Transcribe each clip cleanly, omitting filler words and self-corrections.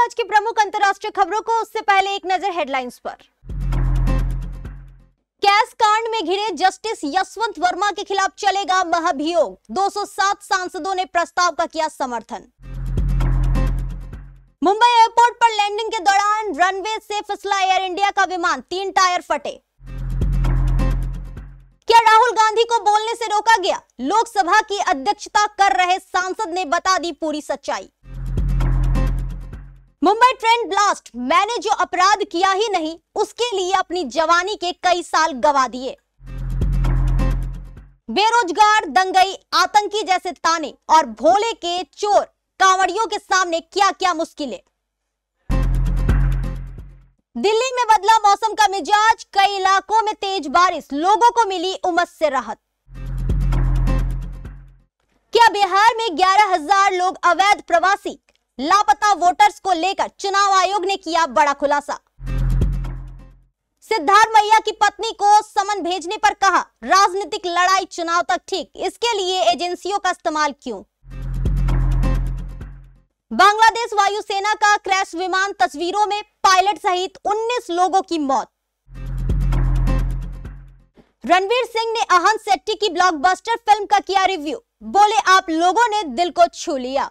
आज की प्रमुख अंतर्राष्ट्रीय खबरों को, उससे पहले एक नजर हेडलाइंस पर। कैश कांड में घिरे जस्टिस यशवंत वर्मा के खिलाफ चलेगा महाभियोग, 207 सांसदों ने प्रस्ताव का किया समर्थन। मुंबई एयरपोर्ट पर लैंडिंग के दौरान रनवे से फिसला एयर इंडिया का विमान, 3 टायर फटे। क्या राहुल गांधी को बोलने से रोका गया? लोकसभा की अध्यक्षता कर रहे सांसद ने बता दी पूरी सच्चाई। मुंबई ट्रेन ब्लास्ट, मैंने जो अपराध किया ही नहीं उसके लिए अपनी जवानी के कई साल गवा दिए। बेरोजगार, दंगई, आतंकी जैसे ताने और भोले के चोर कांवड़ियों के सामने क्या क्या मुश्किलें। दिल्ली में बदला मौसम का मिजाज, कई इलाकों में तेज बारिश, लोगों को मिली उमस से राहत। क्या बिहार में 11,000 लोग अवैध प्रवासी? लापता वोटर्स को लेकर चुनाव आयोग ने किया बड़ा खुलासा। सिद्धार्थ मैया की पत्नी को समन भेजने पर कहा, राजनीतिक लड़ाई चुनाव तक ठीक, इसके लिए एजेंसियों का इस्तेमाल क्यों? बांग्लादेश वायुसेना का क्रैश विमान, तस्वीरों में पायलट सहित 19 लोगों की मौत। रणवीर सिंह ने अहन शेट्टी की ब्लॉकबस्टर फिल्म का किया रिव्यू, बोले आप लोगों ने दिल को छू लिया।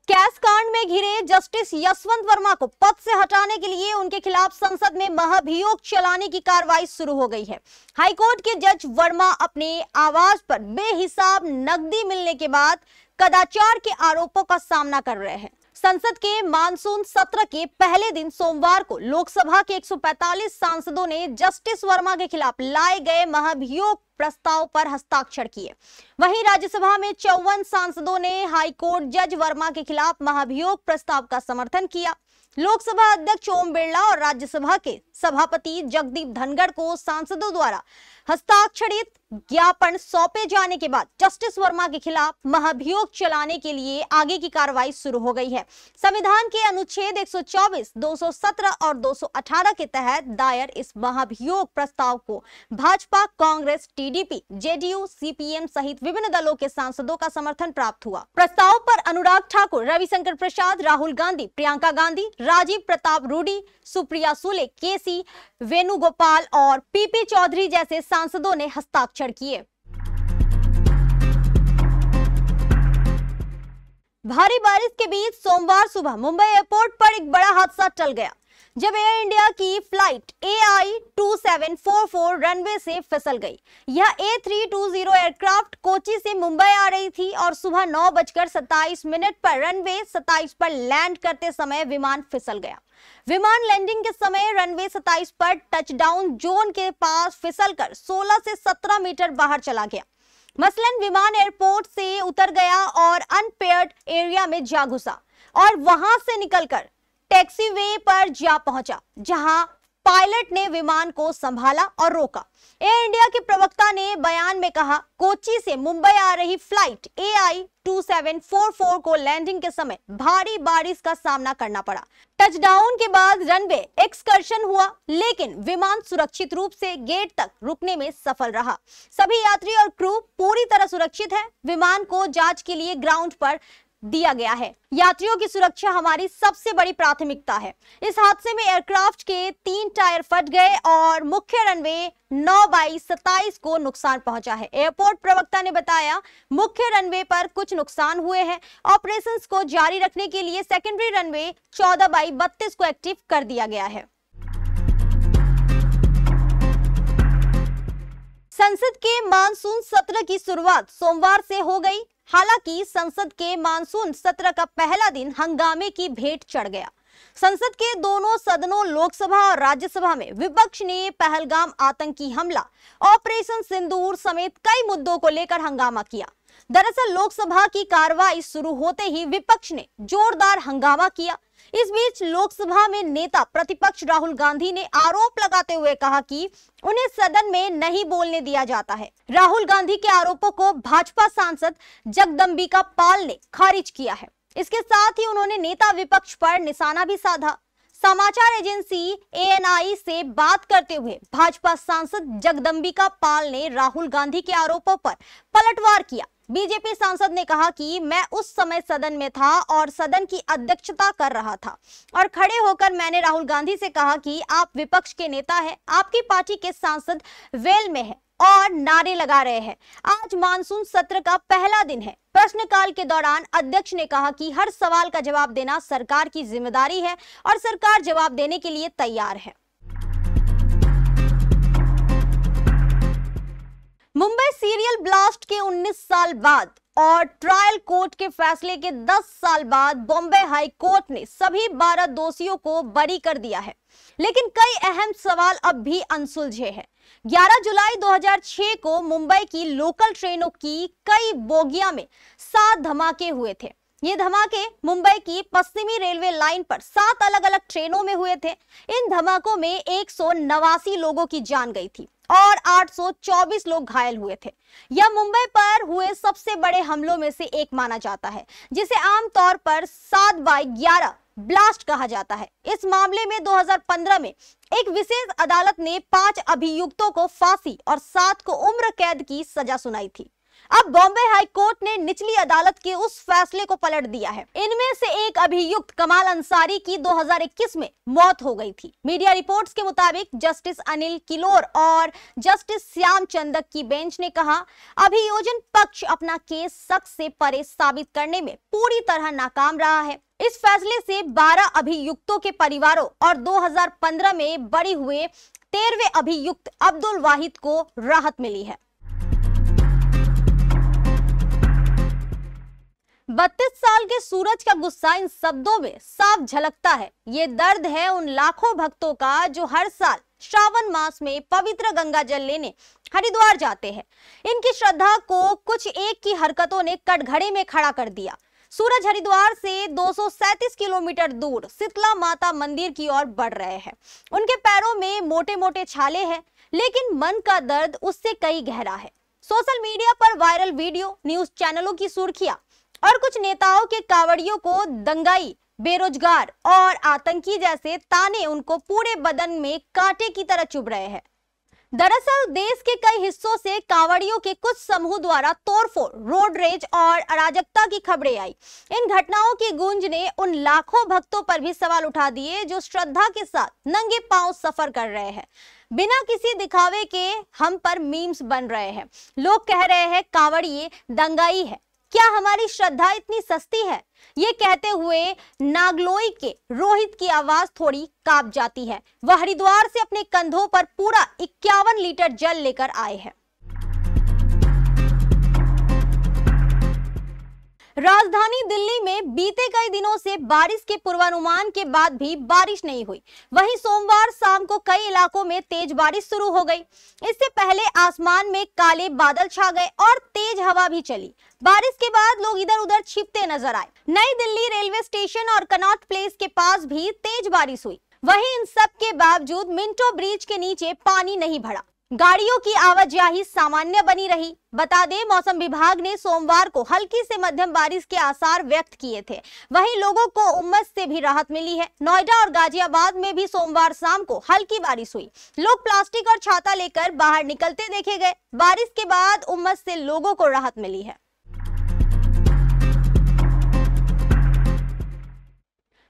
कैश कांड में घिरे जस्टिस यशवंत वर्मा को पद से हटाने के लिए उनके खिलाफ संसद में महाभियोग चलाने की कार्रवाई शुरू हो गई है। हाईकोर्ट के जज वर्मा अपने आवास पर बेहिसाब नकदी मिलने के बाद कदाचार के आरोपों का सामना कर रहे हैं। संसद के मानसून सत्र के पहले दिन सोमवार को लोकसभा के 145 सांसदों ने जस्टिस वर्मा के खिलाफ लाए गए महाभियोग प्रस्ताव पर हस्ताक्षर किए। वहीं राज्यसभा में 54 सांसदों ने हाईकोर्ट जज वर्मा के खिलाफ महाभियोग प्रस्ताव का समर्थन किया। लोकसभा अध्यक्ष ओम बिरला और राज्यसभा के सभापति जगदीप धनखड़ को सांसदों द्वारा हस्ताक्षरित ज्ञापन सौंपे जाने के बाद जस्टिस वर्मा के खिलाफ महाभियोग चलाने के लिए आगे की कार्रवाई शुरू हो गई है। संविधान के अनुच्छेद 124, 217 और 218 के तहत दायर इस महाभियोग प्रस्ताव को Bhajpa, Congress, TDP, JDU, CPM सहित विभिन्न दलों के सांसदों का समर्थन प्राप्त हुआ। प्रस्ताव पर अनुराग ठाकुर, रविशंकर प्रसाद, राहुल गांधी, प्रियंका गांधी, राजीव प्रताप रूडी, सुप्रिया सुले, केसी वेणुगोपाल और पीपी चौधरी जैसे सांसदों ने हस्ताक्षर किए। भारी बारिश के बीच सोमवार सुबह मुंबई एयरपोर्ट पर एक बड़ा हादसा टल गया, जब एयर इंडिया की फ्लाइट AI-2744 रनवे से फिसल गई। यह A320 एयरक्राफ्ट कोची से मुंबई आ रही थी और सुबह 9:27 पर रनवे 27 पर लैंड करते समय विमान फिसल गया। विमान लैंडिंग के समय रनवे 27 पर टचडाउन जोन के पास फिसलकर 16 से 17 मीटर बाहर चला गया। मसलन विमान एयरपोर्ट से उतर गया और अनपेयर्ड एरिया में जा घुसा और वहां से निकलकर टैक्सीवे पर जा पहुंचा, जहां पायलट ने विमान को संभाला और रोका। एयर इंडिया के प्रवक्ता ने बयान में कहा, कोची से मुंबई आ रही फ्लाइट AI-2744 को लैंडिंग के समय भारी बारिश का सामना करना पड़ा। टचडाउन के बाद रनवे एक्सकर्शन हुआ, लेकिन विमान सुरक्षित रूप से गेट तक रुकने में सफल रहा। सभी यात्री और क्रू पूरी तरह सुरक्षित है। विमान को जांच के लिए ग्राउंड पर दिया गया है। यात्रियों की सुरक्षा हमारी सबसे बड़ी प्राथमिकता है। इस हादसे में एयरक्राफ्ट के 3 टायर फट गए और मुख्य रनवे 9/27 को नुकसान पहुंचा है। एयरपोर्ट प्रवक्ता ने बताया, मुख्य रनवे पर कुछ नुकसान हुए हैं। ऑपरेशंस को जारी रखने के लिए सेकेंडरी रनवे 14/32 को एक्टिव कर दिया गया है। संसद के मानसून सत्र की शुरुआत सोमवार से हो गई। हालांकि संसद के मानसून सत्र का पहला दिन हंगामे की भेंट चढ़ गया। संसद के दोनों सदनों लोकसभा और राज्यसभा में विपक्ष ने पहलगाम आतंकी हमला, ऑपरेशन सिंदूर समेत कई मुद्दों को लेकर हंगामा किया। दरअसल लोकसभा की कार्रवाई शुरू होते ही विपक्ष ने जोरदार हंगामा किया। इस बीच लोकसभा में नेता प्रतिपक्ष राहुल गांधी ने आरोप लगाते हुए कहा कि उन्हें सदन में नहीं बोलने दिया जाता है। राहुल गांधी के आरोपों को भाजपा सांसद जगदंबिका पाल ने खारिज किया है। इसके साथ ही उन्होंने नेता विपक्ष पर निशाना भी साधा। समाचार एजेंसी ANI से बात करते हुए भाजपा सांसद जगदंबिका पाल ने राहुल गांधी के आरोपों पर पलटवार किया। बीजेपी सांसद ने कहा कि मैं उस समय सदन में था और सदन की अध्यक्षता कर रहा था और खड़े होकर मैंने राहुल गांधी से कहा कि आप विपक्ष के नेता हैं, आपकी पार्टी के सांसद वेल में है और नारे लगा रहे हैं। आज मानसून सत्र का पहला दिन है। प्रश्नकाल के दौरान अध्यक्ष ने कहा कि हर सवाल का जवाब देना सरकार की जिम्मेदारी है और सरकार जवाब देने के लिए तैयार है। मुंबई सीरियल ब्लास्ट के 19 साल बाद और ट्रायल कोर्ट के फैसले के 10 साल बाद बॉम्बे हाई कोर्ट ने सभी 12 दोषियों को बरी कर दिया है, लेकिन कई अहम सवाल अब भी अनसुलझे हैं। 11 जुलाई 2006 को मुंबई की लोकल ट्रेनों की कई बोगियां में 7 धमाके हुए थे। ये धमाके मुंबई की पश्चिमी रेलवे लाइन पर 7 अलग अलग ट्रेनों में हुए थे। इन धमाकों में 189 लोगों की जान गई थी और 824 लोग घायल हुए थे। यह मुंबई पर हुए सबसे बड़े हमलों में से एक माना जाता है, जिसे आमतौर पर 7/11 ब्लास्ट कहा जाता है। इस मामले में 2015 में एक विशेष अदालत ने 5 अभियुक्तों को फांसी और 7 को उम्र कैद की सजा सुनाई थी। अब बॉम्बे हाई कोर्ट ने निचली अदालत के उस फैसले को पलट दिया है। इनमें से एक अभियुक्त कमाल अंसारी की 2021 में मौत हो गई थी। मीडिया रिपोर्ट्स के मुताबिक जस्टिस अनिल किलोर और जस्टिस श्याम चंदक की बेंच ने कहा, अभियोजन पक्ष अपना केस शक से परे साबित करने में पूरी तरह नाकाम रहा है। इस फैसले से 12 अभियुक्तों के परिवारों और 2015 में बरी हुए 13वें अभियुक्त अब्दुल वाहिद को राहत मिली है। 32 साल के सूरज का गुस्सा इन शब्दों में साफ झलकता है। ये दर्द है उन लाखों भक्तों का जो हर साल श्रावण मास में पवित्र गंगा जल लेने हरिद्वार जाते हैं। इनकी श्रद्धा को कुछ एक की हरकतों ने कटघरे में खड़ा कर दिया। सूरज हरिद्वार से 237 किलोमीटर दूर शीतला माता मंदिर की ओर बढ़ रहे हैं। उनके पैरों में मोटे मोटे छाले हैं, लेकिन मन का दर्द उससे कई गहरा है। सोशल मीडिया पर वायरल वीडियो, न्यूज चैनलों की सुर्खियां और कुछ नेताओं के कांवड़ियों को दंगाई, बेरोजगार और आतंकी जैसे ताने उनको पूरे बदन में कांटे की तरह चुभ रहे हैं। दरअसल देश के कई हिस्सों से कांवड़ियों के कुछ समूह द्वारा तोड़फोड़, रोड रेज और अराजकता की खबरें आई। इन घटनाओं की गूंज ने उन लाखों भक्तों पर भी सवाल उठा दिए जो श्रद्धा के साथ नंगे पांव सफर कर रहे हैं। बिना किसी दिखावे के हम पर मीम्स बन रहे हैं। लोग कह रहे हैं कांवड़िए दंगाई है, क्या हमारी श्रद्धा इतनी सस्ती है? ये कहते हुए नागलोई के रोहित की आवाज थोड़ी कांप जाती है। वह हरिद्वार से अपने कंधों पर पूरा 51 लीटर जल लेकर आए हैं। राजधानी दिल्ली में बीते कई दिनों से बारिश के पूर्वानुमान के बाद भी बारिश नहीं हुई। वहीं सोमवार शाम को कई इलाकों में तेज बारिश शुरू हो गई। इससे पहले आसमान में काले बादल छा गए और तेज हवा भी चली। बारिश के बाद लोग इधर उधर छिपते नजर आए। नई दिल्ली रेलवे स्टेशन और कनॉट प्लेस के पास भी तेज बारिश हुई। वहीं इन सब के बावजूद मिंटो ब्रिज के नीचे पानी नहीं भरा। गाड़ियों की आवाजाही सामान्य बनी रही। बता दें, मौसम विभाग ने सोमवार को हल्की से मध्यम बारिश के आसार व्यक्त किए थे। वहीं लोगों को उमस से भी राहत मिली है। नोएडा और गाजियाबाद में भी सोमवार शाम को हल्की बारिश हुई। लोग प्लास्टिक और छाता लेकर बाहर निकलते देखे गए। बारिश के बाद उमस से लोगों को राहत मिली है।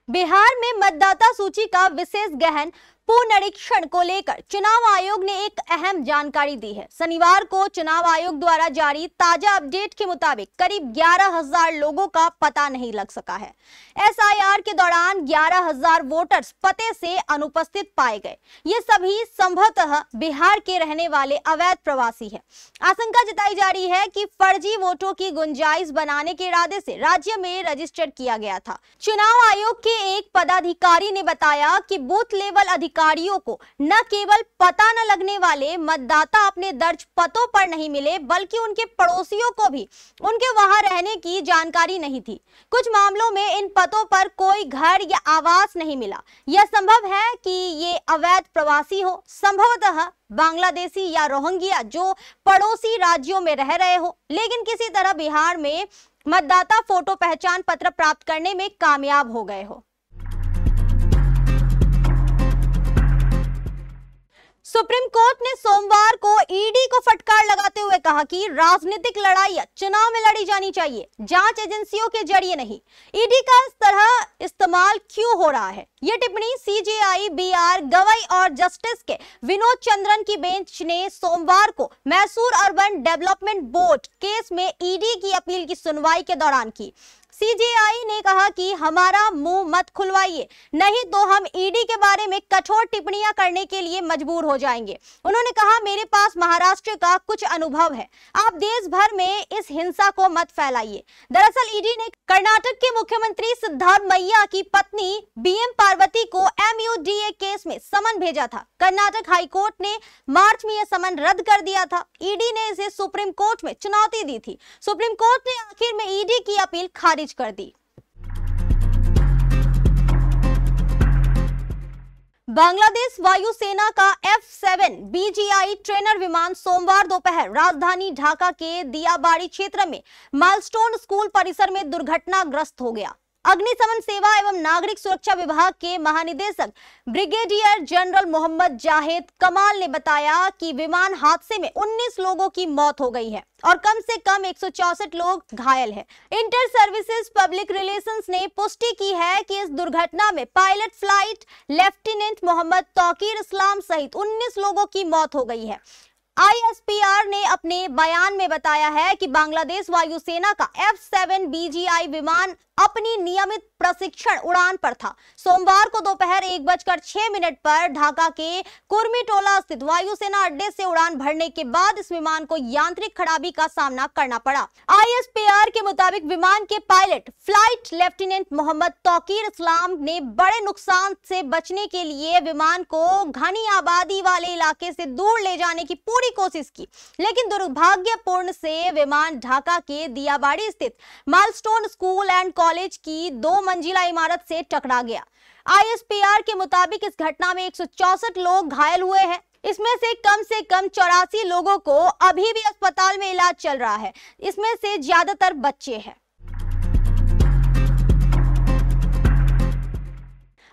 बिहार में मतदाता सूची का विशेष गहन पुनरीक्षण को लेकर चुनाव आयोग ने एक अहम जानकारी दी है। शनिवार को चुनाव आयोग द्वारा जारी ताजा अपडेट के मुताबिक करीब 11,000 लोगों का पता नहीं लग सका है। एसआईआर के दौरान 11,000 वोटर्स पते से अनुपस्थित पाए गए। ये सभी संभवतः बिहार के रहने वाले अवैध प्रवासी हैं। आशंका जताई जा रही है कि फर्जी वोटों की गुंजाइश बनाने के इरादे से राज्य में रजिस्टर किया गया था। चुनाव आयोग के एक पदाधिकारी ने बताया कि बूथ लेवल अधिकारियों को न केवल पता न लगने वाले मतदाता अपने दर्ज पतों पर नहीं मिले, बल्कि उनके पड़ोसियों को भी उनके वहां रहने की जानकारी नहीं थी। कुछ मामलों में इन पतों पर कोई घर या आवास नहीं मिला। यह संभव है कि ये अवैध प्रवासी हो, संभवतः बांग्लादेशी या रोहिंग्या जो पड़ोसी राज्यों में रह रहे हो, लेकिन किसी तरह बिहार में मतदाता फोटो पहचान पत्र प्राप्त करने में कामयाब हो गए हो। सुप्रीम कोर्ट ने सोमवार को ईडी को फटकार लगाते हुए कहा कि राजनीतिक लड़ाइयां चुनाव में लड़ी जानी चाहिए, जांच एजेंसियों के जरिए नहीं। ईडी का इस तरह इस्तेमाल क्यों हो रहा है? यह टिप्पणी सीजेआई बीआर गवई और जस्टिस के विनोद चंद्रन की बेंच ने सोमवार को Mysore urban development board case में ईडी की अपील की सुनवाई के दौरान की। सीजेआई ने कहा कि हमारा मुंह मत खुलवाइए, नहीं तो हम ईडी के बारे में कठोर टिप्पणियां करने के लिए मजबूर हो जाएंगे। उन्होंने कहा, मेरे पास महाराष्ट्र का कुछ अनुभव है, आप देश भर में इस हिंसा को मत फैलाइए। दरअसल ईडी ने कर्नाटक के मुख्यमंत्री सिद्धारमैया की पत्नी बीएम पार्वती को MUDA केस में समन भेजा था। कर्नाटक हाईकोर्ट ने मार्च में यह समन रद्द कर दिया था। ईडी ने इसे सुप्रीम कोर्ट में चुनौती दी थी। सुप्रीम कोर्ट ने आखिर में ईडी की अपील खारिज कर दी। बांग्लादेश वायुसेना का F-7 BGI ट्रेनर विमान सोमवार दोपहर राजधानी ढाका के दियाबाड़ी क्षेत्र में माइलस्टोन स्कूल परिसर में दुर्घटनाग्रस्त हो गया। अग्निशमन सेवा एवं नागरिक सुरक्षा विभाग के महानिदेशक ब्रिगेडियर जनरल मोहम्मद जाहिद कमाल ने बताया कि विमान हादसे में 19 लोगों की मौत हो गई है और कम से कम 164 लोग घायल हैं। इंटर सर्विसेज पब्लिक रिलेशंस ने पुष्टि की है कि इस दुर्घटना में pilot flight lieutenant Mohammad Tauqir Islam सहित 19 लोगों की मौत हो गई है। ISPR ने अपने बयान में बताया है कि बांग्लादेश वायुसेना का F-7 BGI विमान अपनी नियमित प्रशिक्षण उड़ान पर था। सोमवार को दोपहर 1:06 पर ढाका के कुर्मीटोला स्थित वायुसेना अड्डे से उड़ान भरने के बाद इस विमान को यांत्रिक खराबी का सामना करना पड़ा। ISPR के मुताबिक विमान के pilot flight lieutenant Mohammad Tauqir Islam ने बड़े नुकसान से बचने के लिए विमान को घनी आबादी वाले इलाके से दूर ले जाने की पूरी कोशिश की, लेकिन दुर्भाग्यपूर्ण से विमान ढाका के दियाबाड़ी स्थित माइलस्टोन स्कूल एंड कॉलेज की 2 मंजिला इमारत से टकरा गया। ISPR के मुताबिक इस घटना में 164 लोग घायल हुए हैं। इसमें से कम 84 लोगों को अभी भी अस्पताल में इलाज चल रहा है। इसमें से ज्यादातर बच्चे हैं।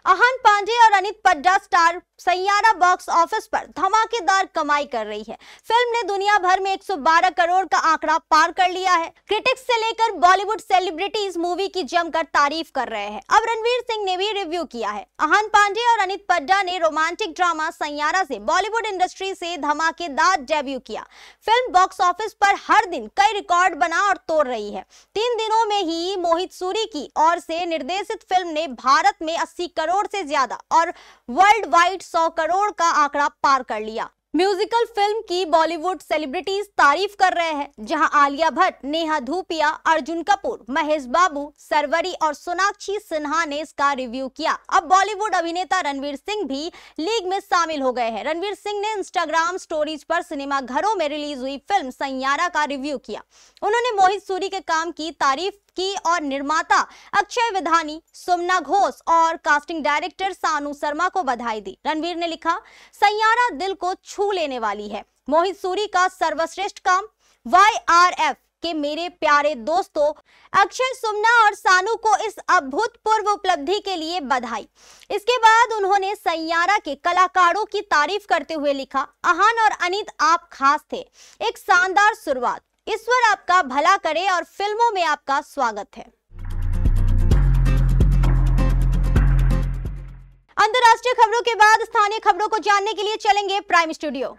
अहान पांडे और अनित पड्डा स्टार सैयारा बॉक्स ऑफिस पर धमाकेदार कमाई कर रही है। फिल्म ने दुनिया भर में 112 करोड़ का आंकड़ा पार कर लिया है। क्रिटिक्स से लेकर बॉलीवुड सेलिब्रिटीज मूवी की जमकर तारीफ कर रहे हैं। अब रणवीर सिंह ने भी रिव्यू किया है। अहान पांडे और अनित पड्डा ने रोमांटिक ड्रामा सैयारा से बॉलीवुड इंडस्ट्री से धमाकेदार डेब्यू किया। फिल्म बॉक्स ऑफिस पर हर दिन कई रिकॉर्ड बना और तोड़ रही है। 3 दिनों में ही मोहित सूरी की ओर से निर्देशित फिल्म ने भारत में 80 करोड़ से ज्यादा और वर्ल्ड वाइड 100 करोड़ का आंकड़ा पार कर लिया। म्यूजिकल फिल्म की बॉलीवुड सेलिब्रिटीज तारीफ कर रहे हैं, जहां आलिया भट्ट, नेहा धूपिया, अर्जुन कपूर, महेश बाबू, सरवरी और सोनाक्षी सिन्हा ने इसका रिव्यू किया। अब बॉलीवुड अभिनेता रणवीर सिंह भी लीग में शामिल हो गए हैं। रणवीर सिंह ने इंस्टाग्राम स्टोरीज पर सिनेमा घरों में रिलीज हुई फिल्म सैयारा का रिव्यू किया। उन्होंने मोहित सूरी के काम की तारीफ की और निर्माता अक्षय विधानी, सुमना घोष और कास्टिंग डायरेक्टर सानू शर्मा को बधाई दी। रणवीर ने लिखा, सैयारा दिल को छू लेने वाली है। मोहित सूरी का सर्वश्रेष्ठ काम। YRF के मेरे प्यारे दोस्तों, अक्षय, सुमना और सानू को इस अभूतपूर्व उपलब्धि के लिए बधाई। इसके बाद उन्होंने सैयारा के कलाकारों की तारीफ करते हुए लिखा, अहान और अनित आप खास थे, एक शानदार शुरुआत। ईश्वर आपका भला करे और फिल्मों में आपका स्वागत है। अंतर्राष्ट्रीय खबरों के बाद स्थानीय खबरों को जानने के लिए चलेंगे प्राइम स्टूडियो।